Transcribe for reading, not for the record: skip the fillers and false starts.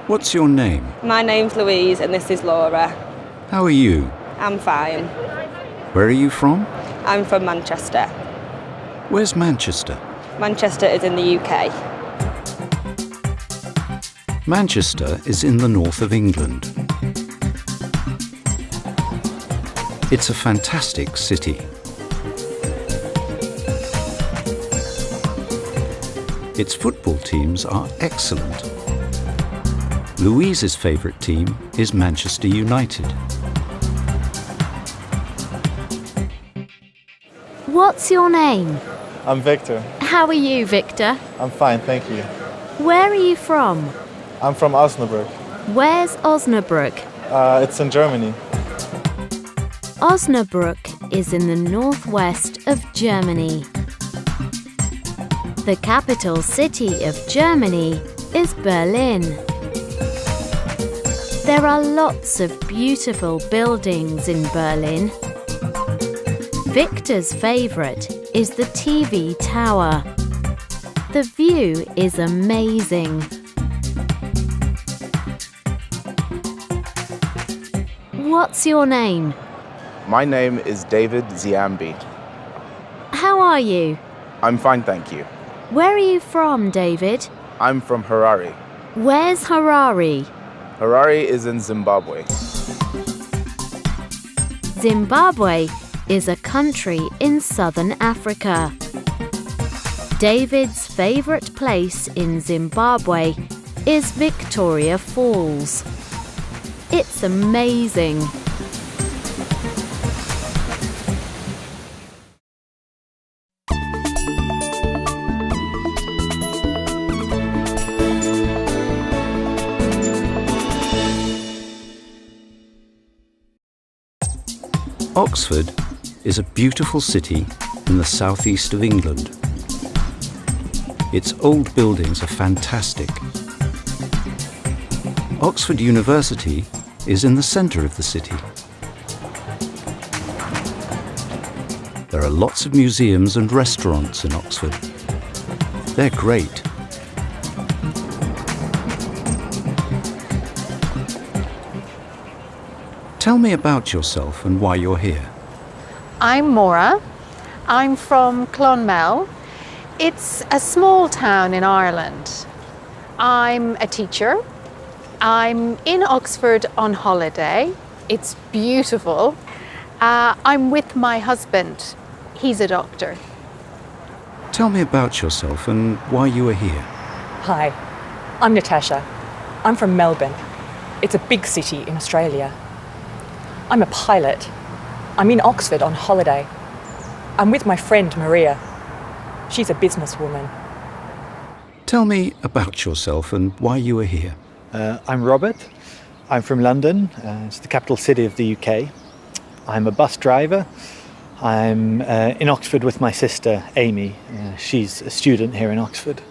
What's your name? My name's Louise and this is Laura. How are you? I'm fine. Where are you from? I'm from Manchester. Where's Manchester? Manchester is in the UK. Manchester is in the north of England. It's a fantastic city. Its football teams are excellent. Louise's favourite team is Manchester United. What's your name? I'm Victor. How are you, Victor? I'm fine, thank you. Where are you from? I'm from Osnabrück. Where's Osnabrück? It's in Germany. Osnabrück is in the northwest of Germany. The capital city of Germany is Berlin. There are lots of beautiful buildings in Berlin. Victor's favourite is the TV tower. The view is amazing. What's your name? My name is David Ziambi. How are you? I'm fine, thank you. Where are you from, David? I'm from Harare. Where's Harare? Harare is in Zimbabwe. Zimbabwe is a country in southern Africa. David's favourite place in Zimbabwe is Victoria Falls. It's amazing. Oxford is a beautiful city in the southeast of England. Its old buildings are fantastic. Oxford University is in the centre of the city. There are lots of museums and restaurants in Oxford. They're great. Tell me about yourself and why you're here. I'm Maura. I'm from Clonmel. It's a small town in Ireland. I'm a teacher. I'm in Oxford on holiday. It's beautiful. I'm with my husband. He's a doctor. Tell me about yourself and why you are here. Hi, I'm Natasha. I'm from Melbourne. It's a big city in Australia. I'm a pilot. I'm in Oxford on holiday. I'm with my friend Maria. She's a businesswoman. Tell me about yourself and why you are here. I'm Robert. I'm from London. It's the capital city of the UK. I'm a bus driver. I'm in Oxford with my sister Amy. She's a student here in Oxford.